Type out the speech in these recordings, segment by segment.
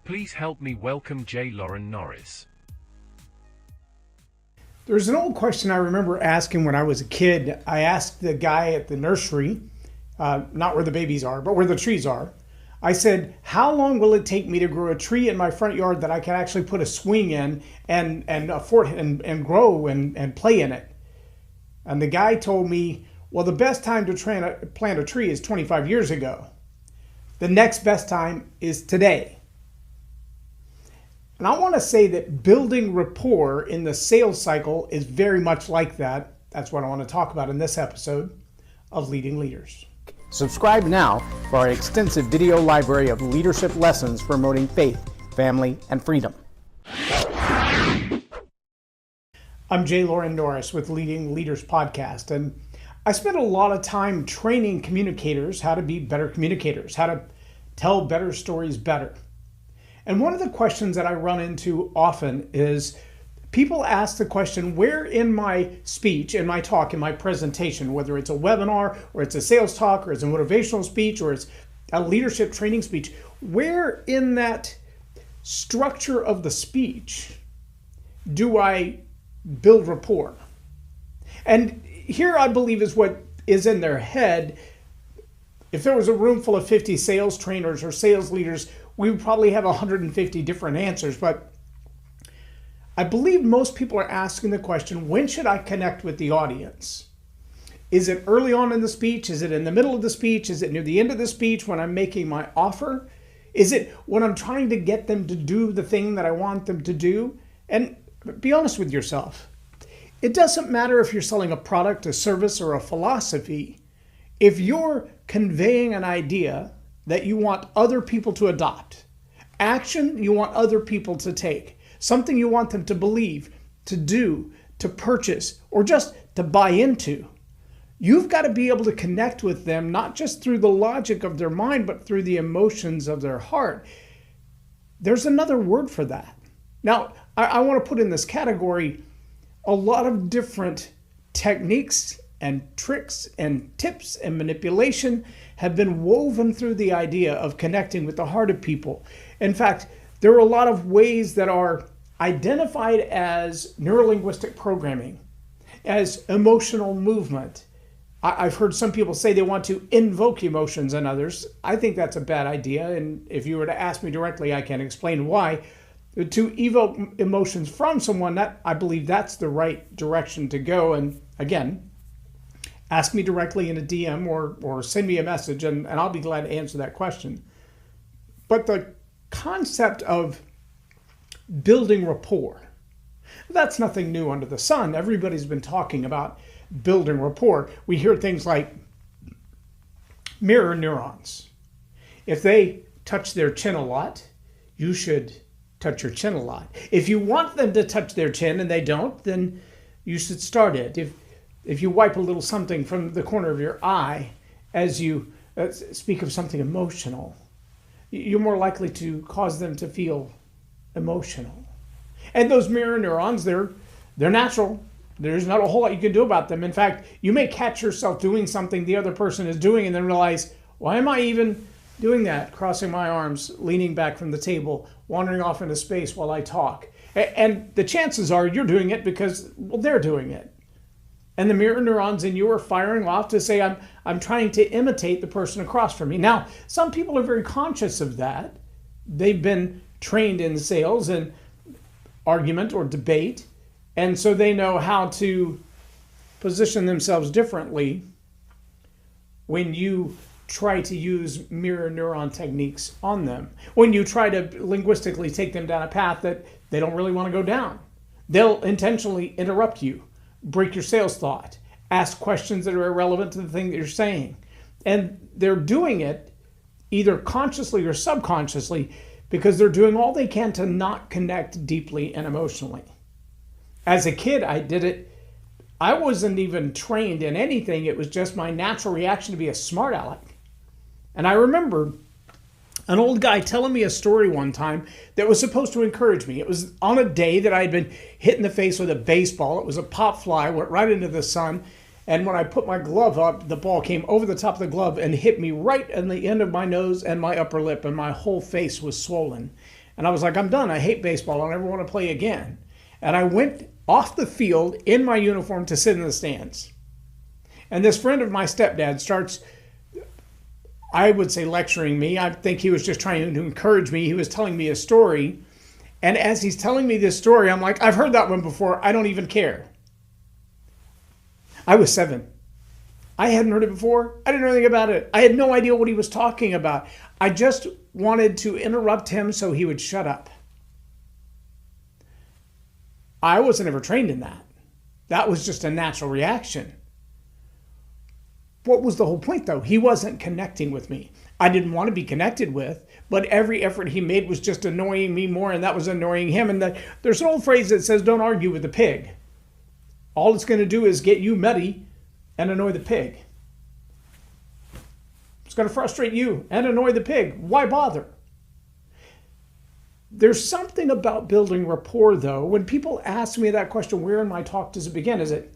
Please help me welcome J Loren Norris. There's an old question I remember asking when I was a kid. I asked the guy at the nursery, not where the babies are, but where the trees are. I said, how long will it take me to grow a tree in my front yard that I can actually put a swing in and afford and grow and play in it? And the guy told me, well, the best time to plant a tree is 25 years ago. The next best time is today. And I want to say that building rapport in the sales cycle is very much like that. That's what I want to talk about in this episode of Leading Leaders. Subscribe now for our extensive video library of leadership lessons promoting faith, family, and freedom. I'm J Loren Norris with Leading Leaders Podcast, and I spent a lot of time training communicators how to be better communicators, how to tell better stories better. And one of the questions that I run into often is people ask the question, where in my speech, in my talk, in my presentation, whether it's a webinar or it's a sales talk or it's a motivational speech or it's a leadership training speech, where in that structure of the speech do I build rapport? And here I believe is what is in their head. If there was a room full of 50 sales trainers or sales leaders, we would probably have 150 different answers. But I believe most people are asking the question, when should I connect with the audience? Is it early on in the speech? Is it in the middle of the speech? Is it near the end of the speech when I'm making my offer? Is it when I'm trying to get them to do the thing that I want them to do? And be honest with yourself. It doesn't matter if you're selling a product, a service, or a philosophy. If you're conveying an idea that you want other people to adopt, action you want other people to take, something you want them to believe, to do, to purchase, or just to buy into, you've got to be able to connect with them, not just through the logic of their mind, but through the emotions of their heart. There's another word for that. Now, I want to put in this category a lot of different techniques and tricks and tips and manipulation have been woven through the idea of connecting with the heart of people. In fact, there are a lot of ways that are identified as neurolinguistic programming, as emotional movement. I've heard some people say they want to invoke emotions in others. I think that's a bad idea, and if you were to ask me directly, I can explain why. To evoke emotions from someone, that I believe that's the right direction to go. And again, ask me directly in a DM or send me a message, and I'll be glad to answer that question. But the concept of building rapport, that's nothing new under the sun. Everybody's been talking about building rapport. We hear things like mirror neurons. If they touch their chin a lot, you should touch your chin a lot. If you want them to touch their chin and they don't, then you should start it. If you wipe a little something from the corner of your eye as you speak of something emotional, you're more likely to cause them to feel emotional. And those mirror neurons, they're natural. There's not a whole lot you can do about them. In fact, you may catch yourself doing something the other person is doing and then realize, why am I even doing that? Crossing my arms, leaning back from the table, wandering off into space while I talk. And the chances are you're doing it because, well, they're doing it. And the mirror neurons in you are firing off to say, I'm trying to imitate the person across from me. Now, some people are very conscious of that. They've been trained in sales and argument or debate, and so they know how to position themselves differently when you try to use mirror neuron techniques on them. When you try to linguistically take them down a path that they don't really want to go down, they'll intentionally interrupt you, break your sales thought, ask questions that are irrelevant to the thing that you're saying. And they're doing it either consciously or subconsciously because they're doing all they can to not connect deeply and emotionally. As a kid, I did it. I wasn't even trained in anything. It was just my natural reaction to be a smart aleck. And I remember an old guy telling me a story one time that was supposed to encourage me. It was on a day that I had been hit in the face with a baseball. It was a pop fly, went right into the sun. And when I put my glove up, the ball came over the top of the glove and hit me right on the end of my nose and my upper lip, and my whole face was swollen. And I was like, I'm done. I hate baseball. I never want to play again. And I went off the field in my uniform to sit in the stands. And this friend of my stepdad starts, I would say, lecturing me. I think he was just trying to encourage me. He was telling me a story. And as he's telling me this story, I'm like, I've heard that one before. I don't even care. I was 7. I hadn't heard it before. I didn't know anything about it. I had no idea what he was talking about. I just wanted to interrupt him so he would shut up. I wasn't ever trained in that. That was just a natural reaction. What was the whole point, though? He wasn't connecting with me. I didn't want to be connected with, but every effort he made was just annoying me more, and that was annoying him. And there's an old phrase that says, don't argue with the pig. All it's going to do is get you muddy and annoy the pig. It's going to frustrate you and annoy the pig. Why bother? There's something about building rapport, though. When people ask me that question, where in my talk does it begin? Is it,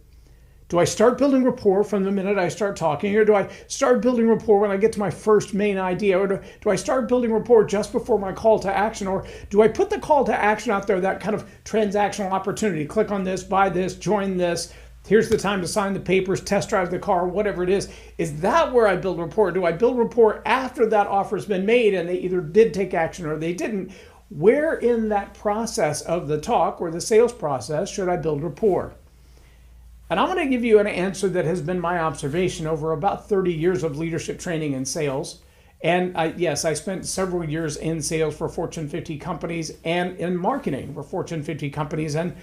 do I start building rapport from the minute I start talking? Or do I start building rapport when I get to my first main idea? Or do I start building rapport just before my call to action? Or do I put the call to action out there, that kind of transactional opportunity? Click on this, buy this, join this. Here's the time to sign the papers, test drive the car, whatever it is. Is that where I build rapport? Do I build rapport after that offer's been made and they either did take action or they didn't? Where in that process of the talk or the sales process should I build rapport? And I'm going to give you an answer that has been my observation over about 30 years of leadership training and sales. And I spent several years in sales for Fortune 50 companies and in marketing for Fortune 50 companies. And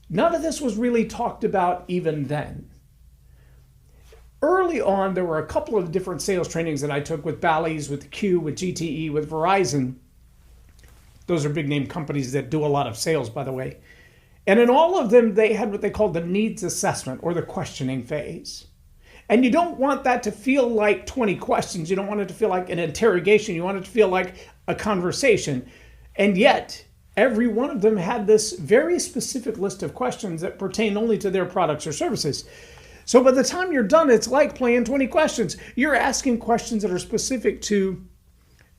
none of this was really talked about even then. Early on, there were a couple of different sales trainings that I took with Bally's, with Q, with GTE, with Verizon. Those are big name companies that do a lot of sales, by the way. And in all of them, they had what they called the needs assessment or the questioning phase. And you don't want that to feel like 20 questions. You don't want it to feel like an interrogation. You want it to feel like a conversation. And yet, every one of them had this very specific list of questions that pertain only to their products or services. So by the time you're done, it's like playing 20 questions. You're asking questions that are specific to,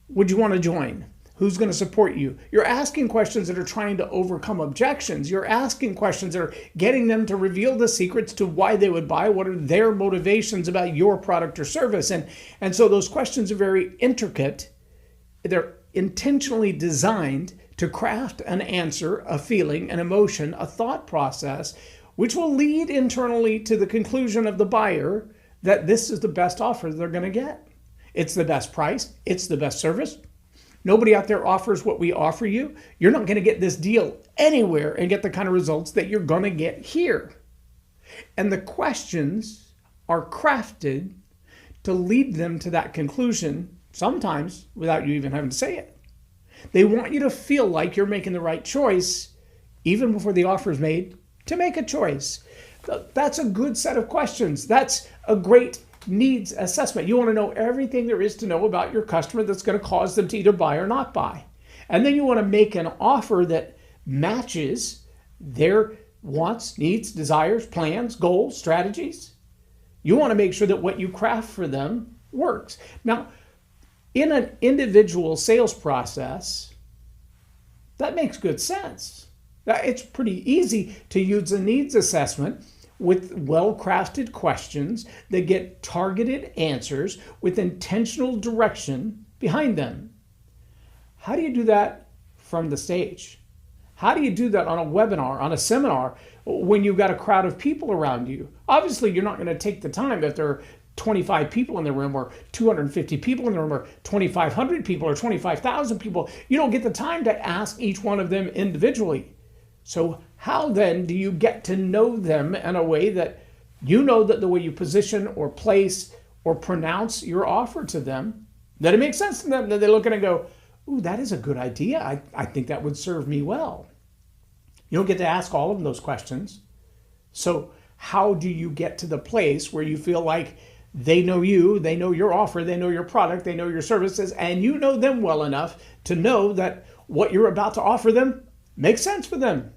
would you want to join? Who's going to support you? You're asking questions that are trying to overcome objections. You're asking questions that are getting them to reveal the secrets to why they would buy. What are their motivations about your product or service? And so those questions are very intricate. They're intentionally designed to craft an answer, a feeling, an emotion, a thought process, which will lead internally to the conclusion of the buyer that this is the best offer they're going to get. It's the best price. It's the best service. Nobody out there offers what we offer you. You're not going to get this deal anywhere and get the kind of results that you're going to get here. And the questions are crafted to lead them to that conclusion, sometimes without you even having to say it. They want you to feel like you're making the right choice, even before the offer is made, to make a choice. That's a good set of questions. That's a great needs assessment. You want to know everything there is to know about your customer that's going to cause them to either buy or not buy. And then you want to make an offer that matches their wants, needs, desires, plans, goals, strategies. You want to make sure that what you craft for them works. Now, in an individual sales process, that makes good sense. It's pretty easy to use a needs assessment with well-crafted questions that get targeted answers with intentional direction behind them. How do you do that from the stage? How do you do that on a webinar, on a seminar, when you've got a crowd of people around you? Obviously, you're not going to take the time if there are 25 people in the room or 250 people in the room or 2,500 people or 25,000 people. You don't get the time to ask each one of them individually. So how then do you get to know them in a way that you know that the way you position or place or pronounce your offer to them, that it makes sense to them, that they look at it and go, ooh, that is a good idea. I think that would serve me well. You don't get to ask all of those questions. So how do you get to the place where you feel like they know you, they know your offer, they know your product, they know your services, and you know them well enough to know that what you're about to offer them makes sense for them.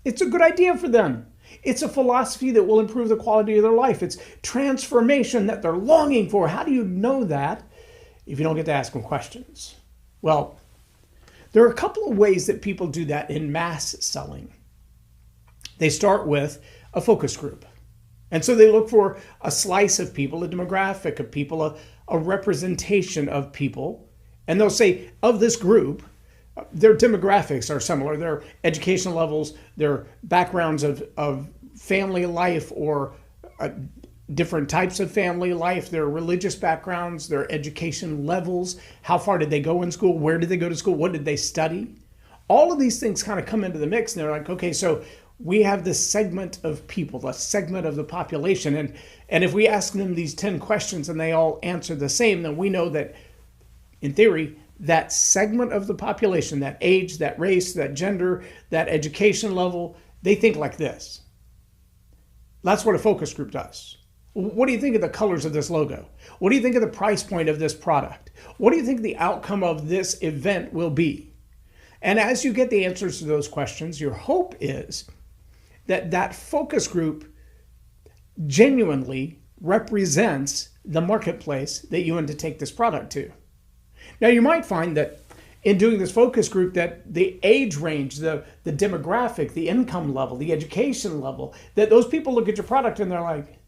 It's a good idea for them. It's a philosophy that will improve the quality of their life. It's transformation that they're longing for. How do you know that if you don't get to ask them questions? Well, There are a couple of ways that people do that in mass selling. They start with a focus group. And so they look for a slice of people, a demographic of people, a representation of people. And they'll say, of this group, their demographics are similar. Their education levels, their backgrounds of family life or different types of family life, their religious backgrounds, their education levels, how far did they go in school, where did they go to school, what did they study? All of these things kind of come into the mix, and they're like, okay, so we have this segment of people, a segment of the population, and if we ask them these 10 questions and they all answer the same, then we know that, in theory, that segment of the population, that age, that race, that gender, that education level, they think like this. That's what a focus group does. What do you think of the colors of this logo? What do you think of the price point of this product? What do you think the outcome of this event will be? And as you get the answers to those questions, your hope is that that focus group genuinely represents the marketplace that you want to take this product to. Now, you might find that in doing this focus group that the age range, the demographic, the income level, the education level, that those people look at your product and they're like,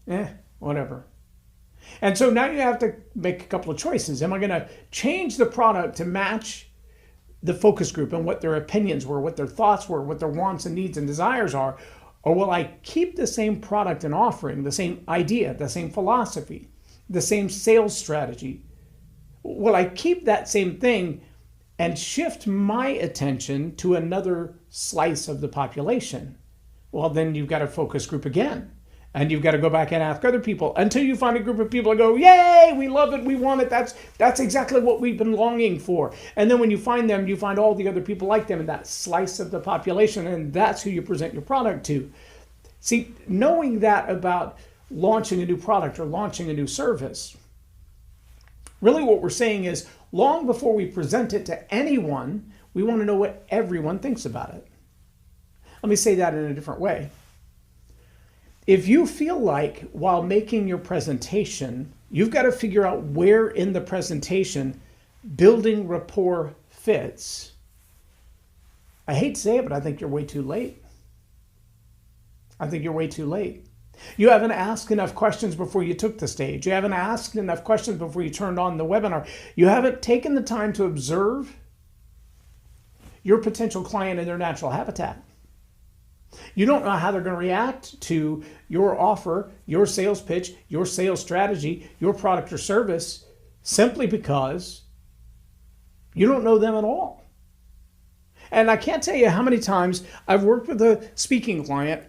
whatever. And so now you have to make a couple of choices. Am I going to change the product to match the focus group and what their opinions were, what their thoughts were, what their wants and needs and desires are? Or will I keep the same product and offering, the same idea, the same philosophy, the same sales strategy? Will I keep that same thing and shift my attention to another slice of the population? Well, then you've got a focus group again. And you've got to go back and ask other people until you find a group of people that go, yay, we love it, we want it, that's exactly what we've been longing for. And then when you find them, you find all the other people like them in that slice of the population, and that's who you present your product to. See, knowing that about launching a new product or launching a new service, really what we're saying is long before we present it to anyone, we want to know what everyone thinks about it. Let me say that in a different way. If you feel like while making your presentation, you've got to figure out where in the presentation building rapport fits, I hate to say it, but I think you're way too late. I think you're way too late. You haven't asked enough questions before you took the stage. You haven't asked enough questions before you turned on the webinar. You haven't taken the time to observe your potential client in their natural habitat. You don't know how they're going to react to your offer, your sales pitch, your sales strategy, your product or service, simply because you don't know them at all. And I can't tell you how many times I've worked with a speaking client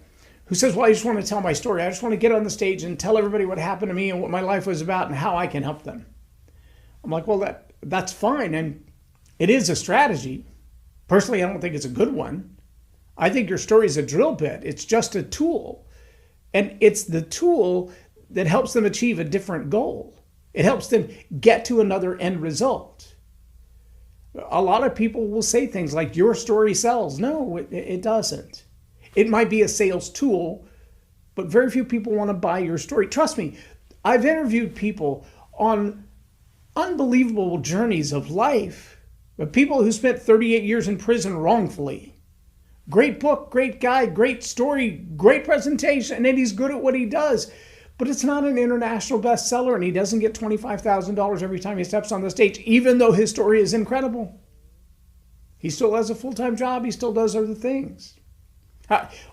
who says, well, I just want to tell my story. I just want to get on the stage and tell everybody what happened to me and what my life was about and how I can help them. I'm like, well, that's fine. And it is a strategy. Personally, I don't think it's a good one. I think your story is a drill bit. It's just a tool. And it's the tool that helps them achieve a different goal. It helps them get to another end result. A lot of people will say things like, your story sells. No, it doesn't. It might be a sales tool, but very few people want to buy your story. Trust me, I've interviewed people on unbelievable journeys of life, but people who spent 38 years in prison wrongfully. Great book, great guy, great story, great presentation, and he's good at what he does. But it's not an international bestseller, and he doesn't get $25,000 every time he steps on the stage, even though his story is incredible. He still has a full-time job. He still does other things.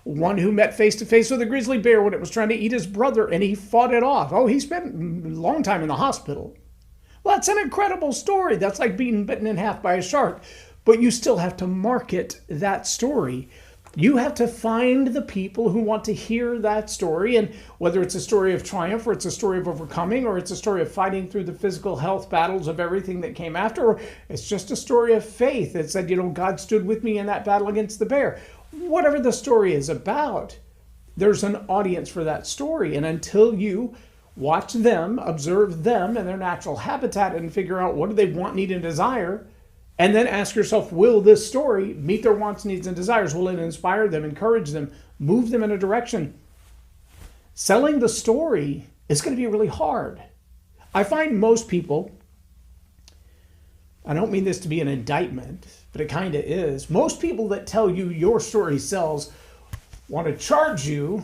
One who met face-to-face with a grizzly bear when it was trying to eat his brother, and he fought it off. Oh, he spent a long time in the hospital. Well, that's an incredible story. That's like being bitten in half by a shark. But you still have to market that story. You have to find the people who want to hear that story, and whether it's a story of triumph or it's a story of overcoming or it's a story of fighting through the physical health battles of everything that came after, or it's just a story of faith that said, God stood with me in that battle against the bear. Whatever the story is about, there's an audience for that story. And until you watch them, observe them in their natural habitat and figure out what do they want, need, and desire, and then ask yourself, will this story meet their wants, needs, and desires? Will it inspire them, encourage them, move them in a direction? Selling the story is going to be really hard. I find most people, I don't mean this to be an indictment, but it kind of is. Most people that tell you your story sells want to charge you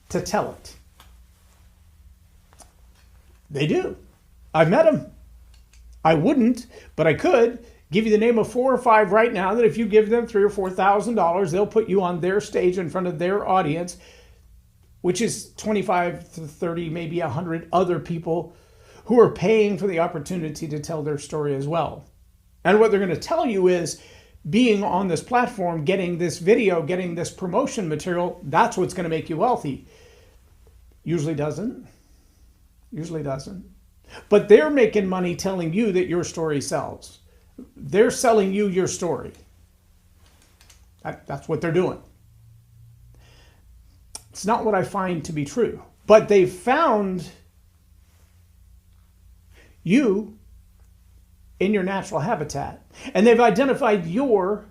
to tell it. They do. I've met them. I wouldn't, but I could give you the name of 4 or 5 right now that if you give them $3,000 or $4,000, they'll put you on their stage in front of their audience, which is 25 to 30, maybe 100 other people who are paying for the opportunity to tell their story as well. And what they're going to tell you is being on this platform, getting this video, getting this promotion material, that's what's going to make you wealthy. Usually doesn't. Usually doesn't. But they're making money telling you that your story sells. They're selling you your story. That's what they're doing. It's not what I find to be true. But they've found you in your natural habitat. And they've identified your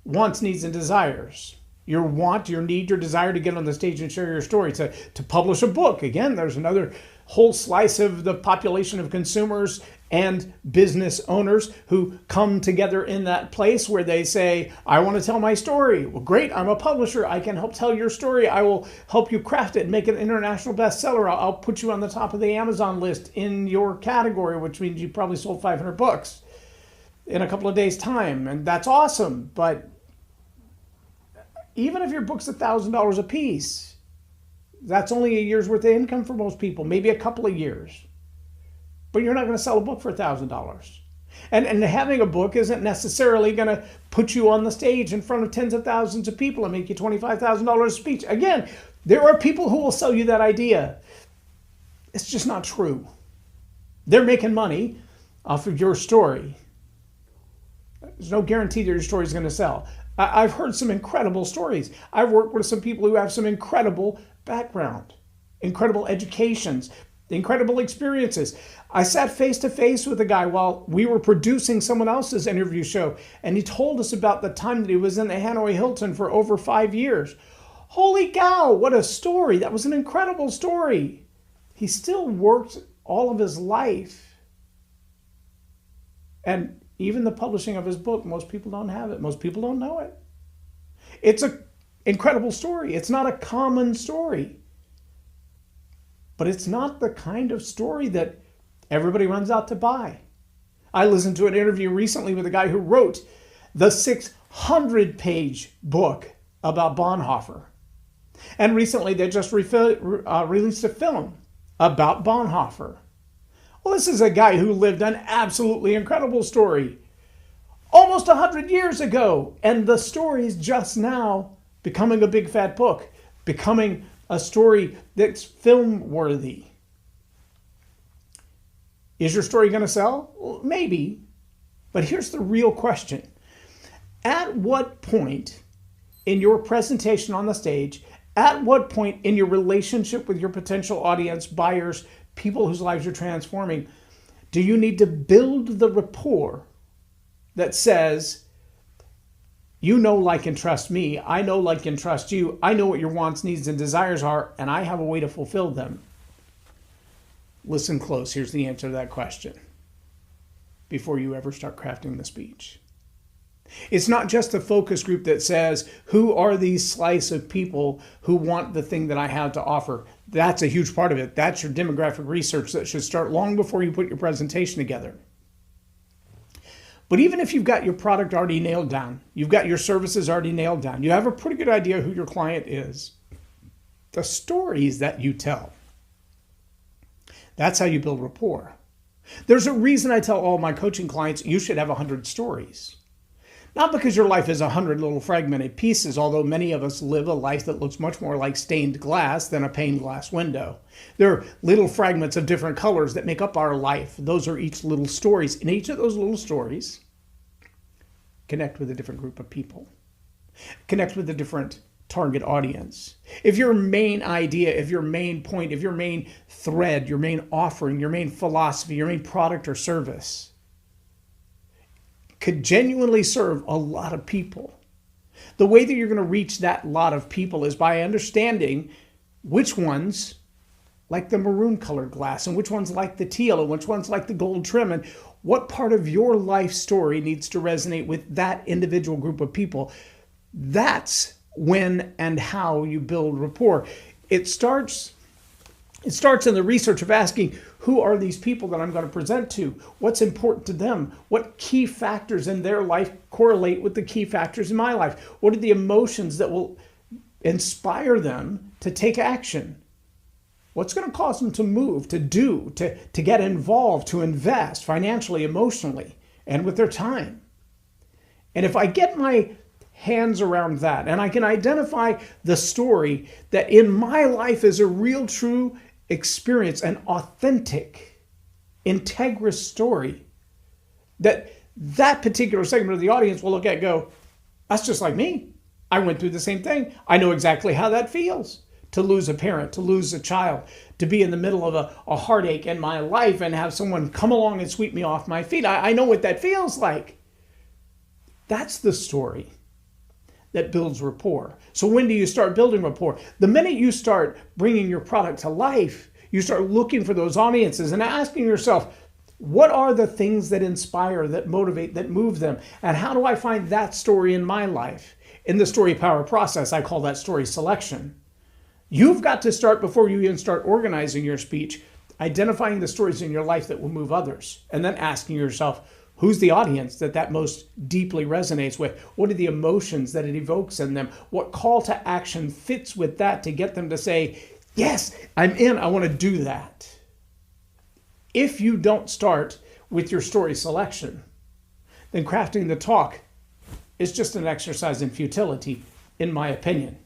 wants, needs, and desires. Your want, your need, your desire to get on the stage and share your story, to publish a book. Again, there's another whole slice of the population of consumers and business owners who come together in that place where they say, I want to tell my story. Well, great, I'm a publisher. I can help tell your story. I will help you craft it and make it an international bestseller. I'll put you on the top of the Amazon list in your category, which means you probably sold 500 books in a couple of days' time. And that's awesome. But even if your book's $1,000 a piece, that's only a year's worth of income for most people, maybe a couple of years. But you're not going to sell a book for $1,000. And having a book isn't necessarily going to put you on the stage in front of tens of thousands of people and make you $25,000 a speech. Again, there are people who will sell you that idea. It's just not true. They're making money off of your story. There's no guarantee that your story is going to sell. I've heard some incredible stories. I've worked with some people who have some incredible background, incredible educations, incredible experiences. I sat face to face with a guy while we were producing someone else's interview show, and he told us about the time that he was in the Hanoi Hilton for over 5 years. Holy cow, what a story. That was an incredible story. He still worked all of his life. And even the publishing of his book, most people don't have it. Most people don't know it. It's an incredible story. It's not a common story. But it's not the kind of story that everybody runs out to buy. I listened to an interview recently with a guy who wrote the 600-page book about Bonhoeffer. And recently they just released a film about Bonhoeffer. Well, this is a guy who lived an absolutely incredible story almost 100 years ago. And the story's just now becoming a big fat book, becoming a story that's film worthy. Is your story going to sell? Well, maybe. But here's the real question. At what point in your presentation on the stage, at what point in your relationship with your potential audience, buyers, people whose lives you're transforming, do you need to build the rapport that says, you know, like, and trust me. I know, like, and trust you. I know what your wants, needs, and desires are, and I have a way to fulfill them. Listen close. Here's the answer to that question before you ever start crafting the speech. It's not just a focus group that says, who are these slice of people who want the thing that I have to offer? That's a huge part of it. That's your demographic research that should start long before you put your presentation together. But even if you've got your product already nailed down, you've got your services already nailed down, you have a pretty good idea who your client is, the stories that you tell, that's how you build rapport. There's a reason I tell all my coaching clients you should have 100 stories. Not because your life is 100 little fragmented pieces, although many of us live a life that looks much more like stained glass than a paned glass window. There are little fragments of different colors that make up our life. Those are each little stories. And each of those little stories connect with a different group of people. Connect with a different target audience. If your main idea, if your main point, if your main thread, your main offering, your main philosophy, your main product or service could genuinely serve a lot of people, the way that you're going to reach that lot of people is by understanding which ones like the maroon colored glass and which ones like the teal and which ones like the gold trim and What part of your life story needs to resonate with that individual group of people? That's when and how you build rapport. It starts in the research of asking, who are these people that I'm going to present to? What's important to them? What key factors in their life correlate with the key factors in my life? What are the emotions that will inspire them to take action? What's going to cause them to move, to do, to get involved, to invest financially, emotionally, and with their time? And if I get my hands around that and I can identify the story that in my life is a real, true experience, an authentic, integrous story, that particular segment of the audience will look at and go, that's just like me. I went through the same thing. I know exactly how that feels. To lose a parent, to lose a child, to be in the middle of a heartache in my life and have someone come along and sweep me off my feet. I know what that feels like. That's the story that builds rapport. So when do you start building rapport? The minute you start bringing your product to life, you start looking for those audiences and asking yourself, what are the things that inspire, that motivate, that move them? And how do I find that story in my life? In the story power process, I call that story selection. You've got to start, before you even start organizing your speech, identifying the stories in your life that will move others, and then asking yourself, who's the audience that most deeply resonates with? What are the emotions that it evokes in them? What call to action fits with that to get them to say, yes, I'm in, I want to do that? If you don't start with your story selection, then crafting the talk is just an exercise in futility, in my opinion.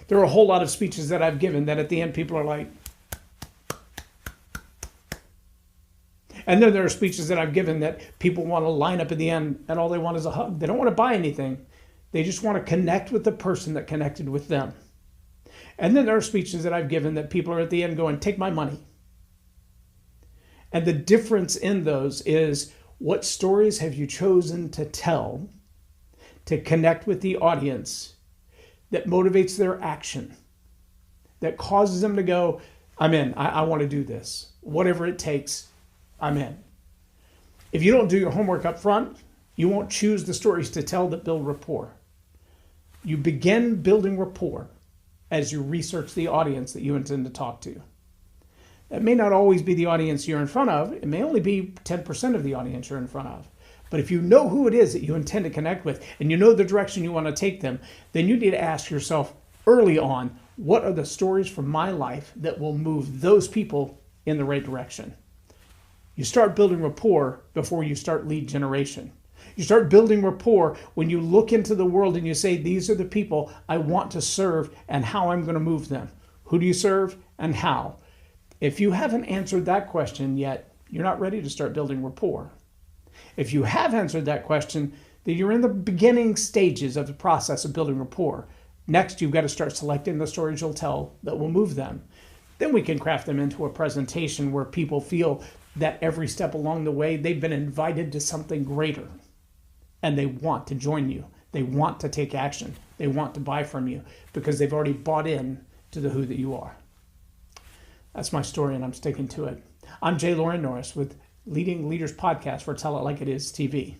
There are a whole lot of speeches that I've given that at the end people are like, and then there are speeches that I've given that people want to line up at the end and all they want is a hug. They don't want to buy anything. They just want to connect with the person that connected with them. And then there are speeches that I've given that people are at the end going, take my money. And the difference in those is, what stories have you chosen to tell to connect with the audience that motivates their action, that causes them to go, I'm in, I want to do this. Whatever it takes, I'm in. If you don't do your homework up front, you won't choose the stories to tell that build rapport. You begin building rapport as you research the audience that you intend to talk to. That may not always be the audience you're in front of. It may only be 10% of the audience you're in front of. But if you know who it is that you intend to connect with and you know the direction you want to take them, then you need to ask yourself early on, what are the stories from my life that will move those people in the right direction? You start building rapport before you start lead generation. You start building rapport when you look into the world and you say, these are the people I want to serve and how I'm going to move them. Who do you serve and how? If you haven't answered that question yet, you're not ready to start building rapport. If you have answered that question, then you're in the beginning stages of the process of building rapport. Next, you've got to start selecting the stories you'll tell that will move them. Then we can craft them into a presentation where people feel that every step along the way, they've been invited to something greater. And they want to join you. They want to take action. They want to buy from you because they've already bought in to the who that you are. That's my story, and I'm sticking to it. I'm J Loren Norris with Leading Leaders Podcast for Tell It Like It Is TV.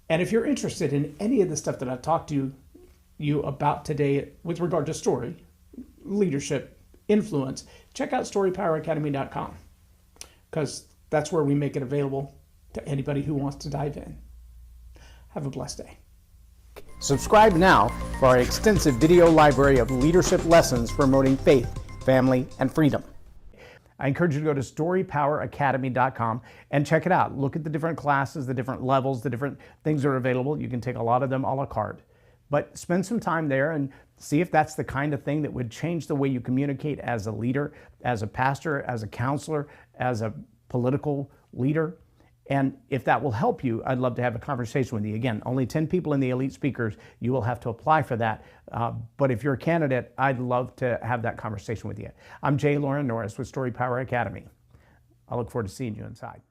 And if you're interested in any of the stuff that I've talked to you about today with regard to story, leadership, influence, check out storypoweracademy.com, because that's where we make it available to anybody who wants to dive in. Have a blessed day. Subscribe now for our extensive video library of leadership lessons promoting faith, family, and freedom. I encourage you to go to storypoweracademy.com and check it out. Look at the different classes, the different levels, the different things that are available. You can take a lot of them a la carte. But spend some time there and see if that's the kind of thing that would change the way you communicate as a leader, as a pastor, as a counselor, as a political leader. And if that will help you, I'd love to have a conversation with you. Again, only 10 people in the elite speakers. You will have to apply for that. But if you're a candidate, I'd love to have that conversation with you. I'm J Loren Norris with Story Power Academy. I look forward to seeing you inside.